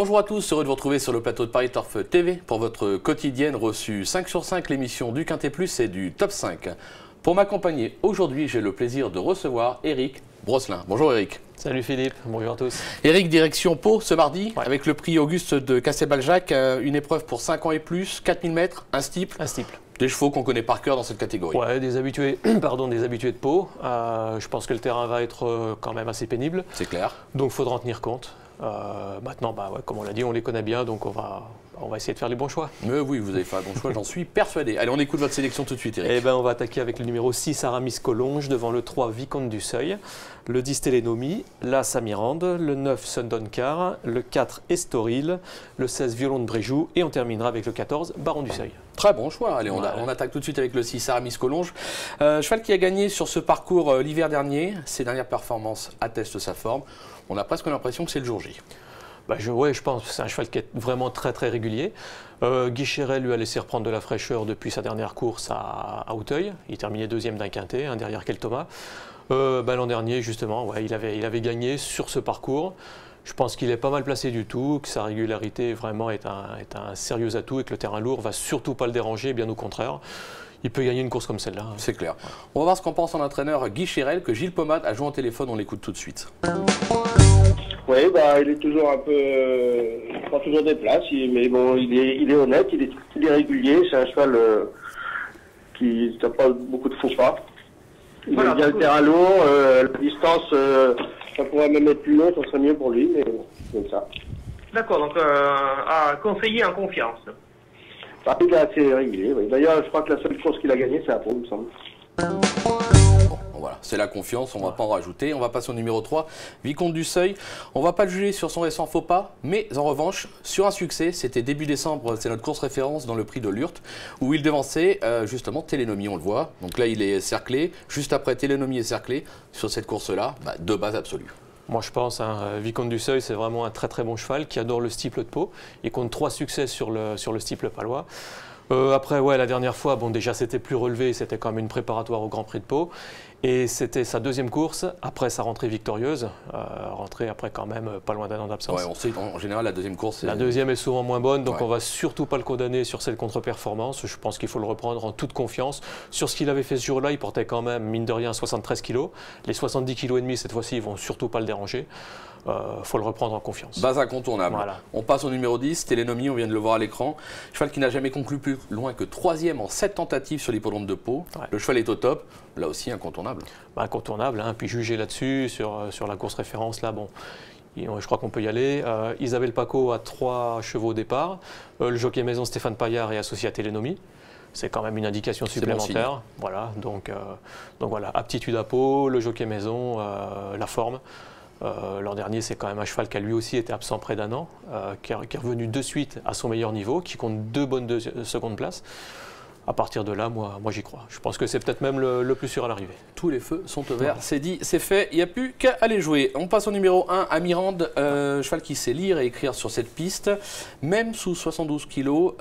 Bonjour à tous, heureux de vous retrouver sur le plateau de Paris Turf TV pour votre quotidienne reçue 5 sur 5, l'émission du Quintet Plus et du Top 5. Pour m'accompagner aujourd'hui, j'ai le plaisir de recevoir Éric Brosselin. Bonjour Éric. Salut Philippe, bonjour à tous. Éric, direction Pau ce mardi, avec le prix Auguste de Castelbaljac, une épreuve pour 5 ans et plus, 4000 mètres, un steeple. Un steeple. Des chevaux qu'on connaît par cœur dans cette catégorie. Ouais, des habitués, des habitués de Pau. Je pense que le terrain va être quand même assez pénible. C'est clair. Donc il faudra en tenir compte. Maintenant, comme on l'a dit, on les connaît bien, donc on va essayer de faire les bons choix. Mais oui, vous avez fait un bon choix, j'en suis persuadé. Allez, on écoute votre sélection tout de suite, Éric. Eh ben, on va attaquer avec le numéro 6, Aramis Collonges, devant le 3, Vicomte du Seuil, le 10, Télénomie, l'As Amirande, le 9, Sundoncar, le 4, Estoril, le 16, Violon de Bréjou, et on terminera avec le 14, Baron du Seuil. Très bon choix. Allez, on attaque tout de suite avec le 6, Aramis Collonges. Cheval qui a gagné sur ce parcours l'hiver dernier. Ses dernières performances attestent sa forme. On a presque l'impression que c'est le jour J. Je pense que c'est un cheval qui est vraiment très régulier. Guy Chéret lui a laissé reprendre de la fraîcheur depuis sa dernière course à Auteuil. Il terminait deuxième d'un quintet, derrière Kel Thomas. L'an dernier, justement, il avait gagné sur ce parcours. Je pense qu'il est pas mal placé du tout, que sa régularité vraiment est un sérieux atout et que le terrain lourd ne va surtout pas le déranger, bien au contraire. Il peut gagner une course comme celle-là. C'est clair. On va voir ce qu'en pense son entraîneur Guy Chéret, que Gilles Pomade a joué au téléphone. On l'écoute tout de suite. Oui, il est toujours un peu. Il prend toujours des places, mais bon, il est honnête, il est régulier. C'est un cheval qui n'a pas beaucoup de faux pas. Il aime bien le terrain lourd, la distance, ça pourrait même être plus long, ça serait mieux pour lui, mais comme ça. D'accord, donc à conseiller en confiance. Il est assez régulier, oui. D'ailleurs, je crois que la seule course qu'il a gagnée, c'est à Pau, il me semble. Voilà, c'est la confiance, on ne va pas en rajouter. On va passer au numéro 3, Vicomte du Seuil. On ne va pas le juger sur son récent faux pas, mais en revanche, sur un succès, c'était début décembre, c'est notre course référence dans le prix de Lurth, où il devançait justement Télénomie, on le voit. Donc là, il est cerclé. Juste après, Télénomie est cerclé. Sur cette course-là, de base absolue. Moi, je pense, Vicomte du Seuil, c'est vraiment un très bon cheval qui adore le steeple de Pau. Il compte 3 succès sur le steeple palois. Après, la dernière fois, déjà c'était plus relevé, c'était quand même une préparatoire au Grand Prix de Pau. Et c'était sa deuxième course, après sa rentrée victorieuse, rentrée après quand même pas loin d'un an d'absence. Ouais, on sait en général la deuxième course. La deuxième est souvent moins bonne, donc on ne va surtout pas le condamner sur cette contre-performance. Je pense qu'il faut le reprendre en toute confiance. Sur ce qu'il avait fait ce jour-là, il portait quand même, mine de rien, 73 kg. Les 70 kg et demi, cette fois-ci, ils ne vont surtout pas le déranger. Faut le reprendre en confiance. Base incontournable. Voilà. On passe au numéro 10, Télénomie, on vient de le voir à l'écran. Cheval qui n'a jamais conclu plus loin que 3e en 7 tentatives sur l'hippodrome de Pau. Ouais. Le cheval est au top, là aussi incontournable. Incontournable, puis juger là-dessus, sur la course référence, là, je crois qu'on peut y aller. Isabelle Paco a 3 chevaux au départ. Le jockey maison Stéphane Paillard est associé à Télénomie. C'est quand même une indication supplémentaire. Bon voilà, donc voilà, aptitude à Pau, le jockey maison, la forme. L'an dernier, c'est quand même un cheval qui a lui aussi été absent près d'un an, qui est revenu de suite à son meilleur niveau, qui compte 2 bonnes secondes places. À partir de là, moi j'y crois. Je pense que c'est peut-être même le plus sûr à l'arrivée. Tous les feux sont au vert, c'est dit, c'est fait, il n'y a plus qu'à aller jouer. On passe au numéro 1, Amirande, cheval qui sait lire et écrire sur cette piste. Même sous 72 kg,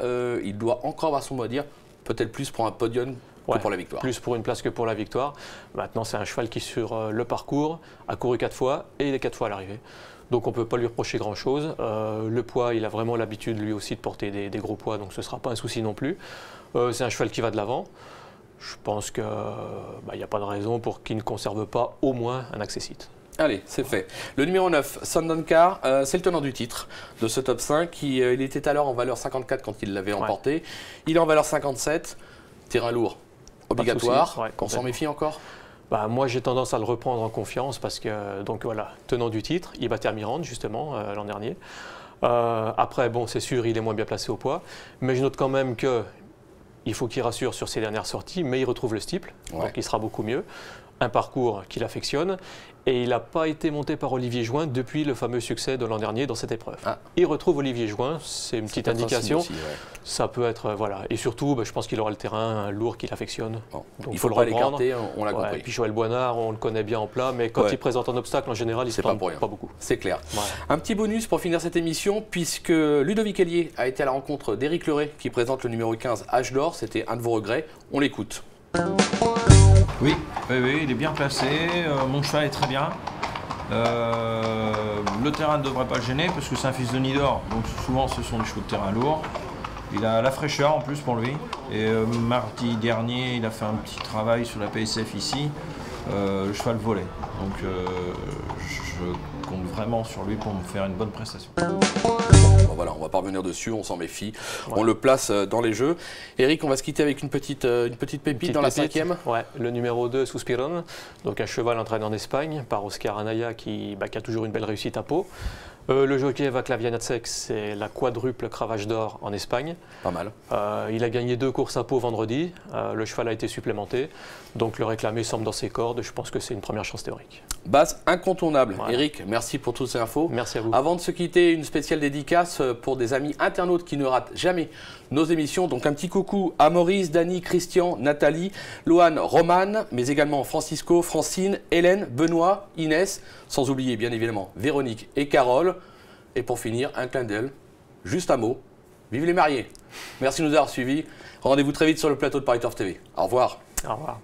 il doit encore avoir son mot à dire, peut-être plus pour un podium que pour la victoire. Plus pour une place que pour la victoire. Maintenant, c'est un cheval qui, sur le parcours, a couru 4 fois et il est 4 fois à l'arrivée. Donc on ne peut pas lui reprocher grand-chose. Le poids, il a vraiment l'habitude lui aussi de porter des gros poids, donc ce ne sera pas un souci non plus. C'est un cheval qui va de l'avant. Je pense qu'il n'y a pas de raison pour qu'il ne conserve pas au moins un accessite. Allez, c'est fait. Le numéro 9, Sundoncar, c'est le tenant du titre de ce top 5. Il était alors en valeur 54 quand il l'avait emporté. Il est en valeur 57. Terrain lourd obligatoire. On s'en méfie encore ? Moi, j'ai tendance à le reprendre en confiance parce que, tenant du titre, il bat Amirande justement l'an dernier. Après, c'est sûr, il est moins bien placé au poids. Mais je note quand même qu'il faut qu'il rassure sur ses dernières sorties, mais il retrouve le steeple, donc il sera beaucoup mieux. Un parcours qu'il affectionne. Et il n'a pas été monté par Olivier Join depuis le fameux succès de l'an dernier dans cette épreuve. Il retrouve Olivier Join, c'est une petite indication. Aussi, ça peut être, Et surtout, je pense qu'il aura le terrain lourd qu'il affectionne. Donc, il ne faut pas l'écarter, on l'a compris. Et puis Joël Boinard, on le connaît bien en plat, mais quand il présente un obstacle, en général, il ne se plante pas beaucoup. C'est clair. Un petit bonus pour finir cette émission, puisque Ludovic Hélier a été à la rencontre d'Éric Leray, qui présente le numéro 15, H d'Or. C'était un de vos regrets. On l'écoute. Oui, il est bien placé. Mon cheval est très bien. Le terrain ne devrait pas le gêner parce que c'est un fils de Nidor, donc souvent ce sont des chevaux de terrain lourds. Il a la fraîcheur en plus pour lui. Et mardi dernier, il a fait un petit travail sur la PSF ici. Le cheval volait. Donc je compte vraiment sur lui pour me faire une bonne prestation. Bon, voilà, on va pas revenir dessus, on s'en méfie. Ouais. On le place dans les jeux. Eric, on va se quitter avec une petite pépite dans la 5e. Ouais, le numéro 2, Suspiron, donc un cheval entraîné en Espagne par Oscar Anaya qui a toujours une belle réussite à Pau. Le jockey Vaclav Janacek, c'est la quadruple cravache d'or en Espagne. Pas mal. Il a gagné 2 courses à Pau vendredi. Le cheval a été supplémenté. Donc le réclamé semble dans ses cordes. Je pense que c'est une première chance théorique. Base incontournable. Ouais. Eric, merci pour toutes ces infos. Merci à vous. Avant de se quitter, une spéciale dédicace pour des amis internautes qui ne ratent jamais nos émissions. Donc un petit coucou à Maurice, Dany, Christian, Nathalie, Loane, Romane, mais également Francisco, Francine, Hélène, Benoît, Inès, sans oublier bien évidemment Véronique et Carole. Et pour finir, un clin d'œil, juste un mot, vive les mariés. Merci de nous avoir suivis. Rendez-vous très vite sur le plateau de Paris Turf TV. Au revoir. Au revoir.